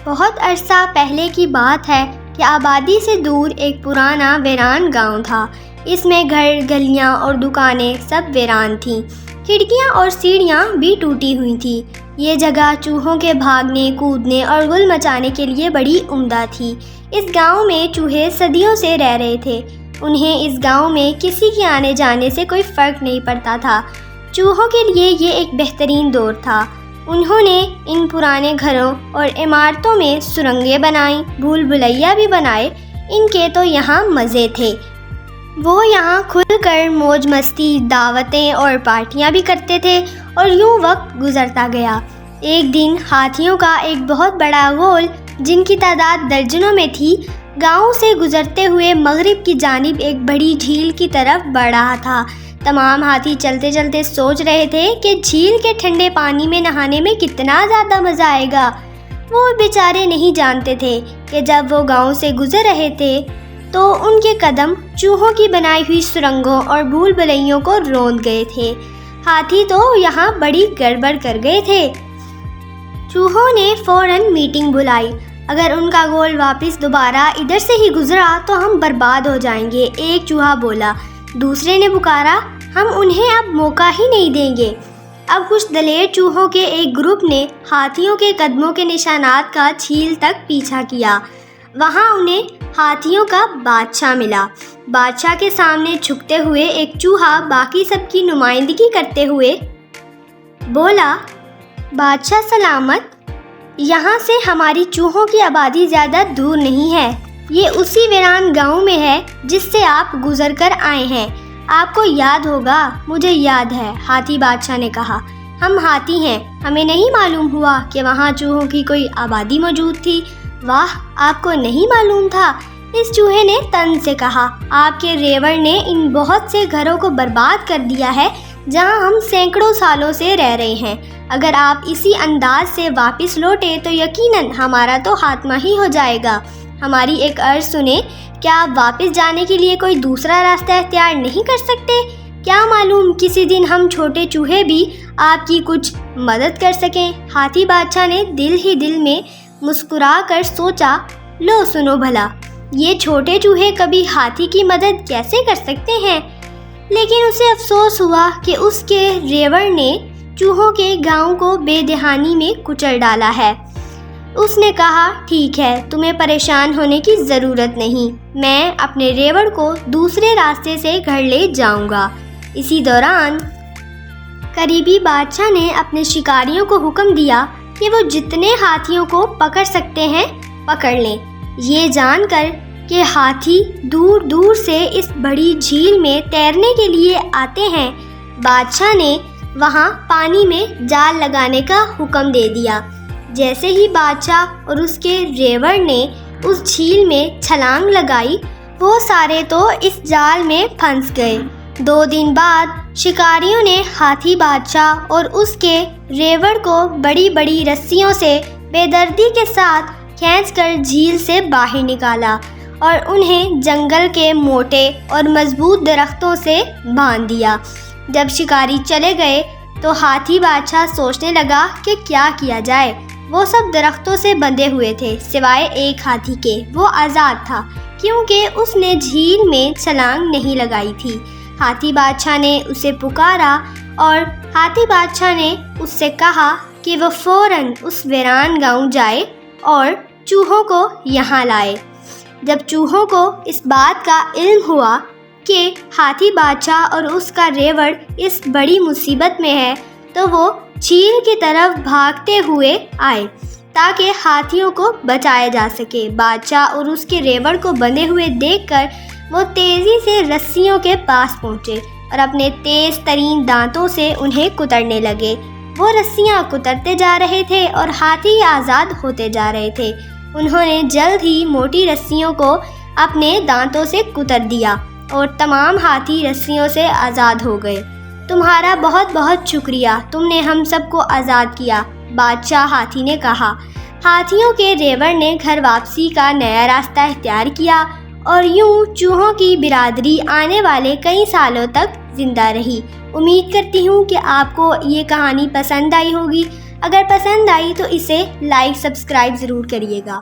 بہت عرصہ پہلے کی بات ہے کہ آبادی سے دور ایک پرانا ویران گاؤں تھا۔ اس میں گھر، گلیاں اور دکانیں سب ویران تھیں۔ کھڑکیاں اور سیڑھیاں بھی ٹوٹی ہوئی تھیں۔ یہ جگہ چوہوں کے بھاگنے، کودنے اور گل مچانے کے لیے بڑی عمدہ تھی۔ اس گاؤں میں چوہے صدیوں سے رہ رہے تھے۔ انہیں اس گاؤں میں کسی کے آنے جانے سے کوئی فرق نہیں پڑتا تھا۔ چوہوں کے لیے یہ ایک بہترین دور تھا۔ انہوں نے ان پرانے گھروں اور عمارتوں میں سرنگیں بنائیں، بھول بھلیا بھی بنائے۔ ان کے تو یہاں مزے تھے۔ وہ یہاں کھل کر موج مستی، دعوتیں اور پارٹیاں بھی کرتے تھے اور یوں وقت گزرتا گیا۔ ایک دن ہاتھیوں کا ایک بہت بڑا غول، جن کی تعداد درجنوں میں تھی، گاؤں سے گزرتے ہوئے مغرب کی جانب ایک بڑی جھیل کی طرف بڑھ رہا تھا۔ تمام ہاتھی چلتے چلتے سوچ رہے تھے کہ جھیل کے ٹھنڈے پانی میں نہانے میں کتنا زیادہ مزہ آئے گا۔ وہ بیچارے نہیں جانتے تھے کہ جب وہ گاؤں سے گزر رہے تھے تو ان کے قدم چوہوں کی بنائی ہوئی سرنگوں اور بھول بھلیوں کو روند گئے تھے۔ ہاتھی تو یہاں بڑی گڑبڑ کر گئے تھے۔ چوہوں نے فوراً میٹنگ بلائی۔ اگر ان کا گول واپس دوبارہ ادھر سے ہی گزرا تو ہم برباد ہو جائیں گے، ایک چوہا بولا۔ دوسرے نے پکارا، ہم انہیں اب موقع ہی نہیں دیں گے۔ اب کچھ دلیر چوہوں کے ایک گروپ نے ہاتھیوں کے قدموں کے نشانات کا جھیل تک پیچھا کیا۔ وہاں انہیں ہاتھیوں کا بادشاہ ملا۔ بادشاہ کے سامنے جھکتے ہوئے ایک چوہا باقی سب کی نمائندگی کرتے ہوئے بولا، بادشاہ سلامت، یہاں سے ہماری چوہوں کی آبادی زیادہ دور نہیں ہے۔ یہ اسی ویران گاؤں میں ہے جس سے آپ گزر کر آئے ہیں۔ آپ کو یاد ہوگا۔ مجھے یاد ہے، ہاتھی بادشاہ نے کہا۔ ہم ہاتھی ہیں، ہمیں نہیں معلوم ہوا کہ وہاں چوہوں کی کوئی آبادی موجود تھی۔ واہ، آپ کو نہیں معلوم تھا؟ اس چوہے نے طنز سے کہا۔ آپ کے ریوڑ نے ان بہت سے گھروں کو برباد کر دیا ہے جہاں ہم سینکڑوں سالوں سے رہ رہے ہیں۔ اگر آپ اسی انداز سے واپس لوٹے تو یقیناً ہمارا تو خاتمہ ہی ہو جائے گا۔ ہماری ایک عرض سنیں، کیا آپ واپس جانے کے لیے کوئی دوسرا راستہ اختیار نہیں کر سکتے؟ کیا معلوم کسی دن ہم چھوٹے چوہے بھی آپ کی کچھ مدد کر سکیں۔ ہاتھی بادشاہ نے دل ہی دل میں مسکرا کر سوچا، لو سنو بھلا، یہ چھوٹے چوہے کبھی ہاتھی کی مدد کیسے کر سکتے ہیں؟ لیکن اسے افسوس ہوا کہ اس کے ریوڑ نے چوہوں کے گاؤں کو بے دہانی میں کچل ڈالا ہے۔ اس نے کہا، ٹھیک ہے، تمہیں پریشان ہونے کی ضرورت نہیں، میں اپنے ریوڑ کو دوسرے راستے سے گھر لے جاؤں گا۔ اسی دوران قریبی بادشاہ نے اپنے شکاریوں کو حکم دیا کہ وہ جتنے ہاتھیوں کو پکڑ سکتے ہیں پکڑ لیں۔ یہ جان کر کہ ہاتھی دور دور سے اس بڑی جھیل میں تیرنے کے لیے آتے ہیں، بادشاہ نے وہاں پانی میں جال لگانے کا حکم دے دیا۔ جیسے ہی بادشاہ اور اس کے ریوڑ نے اس جھیل میں چھلانگ لگائی، وہ سارے تو اس جال میں پھنس گئے۔ 2 دن بعد شکاریوں نے ہاتھی بادشاہ اور اس کے ریوڑ کو بڑی بڑی رسیوں سے بے دردی کے ساتھ کھینچ کر جھیل سے باہر نکالا اور انہیں جنگل کے موٹے اور مضبوط درختوں سے باندھ دیا۔ جب شکاری چلے گئے تو ہاتھی بادشاہ سوچنے لگا کہ کیا کیا جائے۔ وہ سب درختوں سے بندھے ہوئے تھے سوائے ایک ہاتھی کے۔ وہ آزاد تھا کیونکہ اس نے جھیل میں چھلانگ نہیں لگائی تھی۔ ہاتھی بادشاہ نے اسے پکارا اور ہاتھی بادشاہ نے اس سے کہا کہ وہ فوراً اس ویران گاؤں جائے اور چوہوں کو یہاں لائے۔ جب چوہوں کو اس بات کا علم ہوا کہ ہاتھی بادشاہ اور اس کا ریوڑ اس بڑی مصیبت میں ہے تو وہ جھیل کی طرف بھاگتے ہوئے آئے تاکہ ہاتھیوں کو بچایا جا سکے۔ بادشاہ اور اس کے ریوڑ کو بندھے ہوئے دیکھ کر وہ تیزی سے رسیوں کے پاس پہنچے اور اپنے تیز ترین دانتوں سے انہیں کترنے لگے۔ وہ رسیاں کترتے جا رہے تھے اور ہاتھی آزاد ہوتے جا رہے تھے۔ انہوں نے جلد ہی موٹی رسیوں کو اپنے دانتوں سے کتر دیا اور تمام ہاتھی رسیوں سے آزاد ہو گئے۔ تمہارا بہت بہت شکریہ، تم نے ہم سب کو آزاد کیا، بادشاہ ہاتھی نے کہا۔ ہاتھیوں کے ریوڑ نے گھر واپسی کا نیا راستہ اختیار کیا اور یوں چوہوں کی برادری آنے والے کئی سالوں تک زندہ رہی۔ امید کرتی ہوں کہ آپ کو یہ کہانی پسند آئی ہوگی۔ اگر پسند آئی تو اسے لائک سبسکرائب ضرور کریے گا۔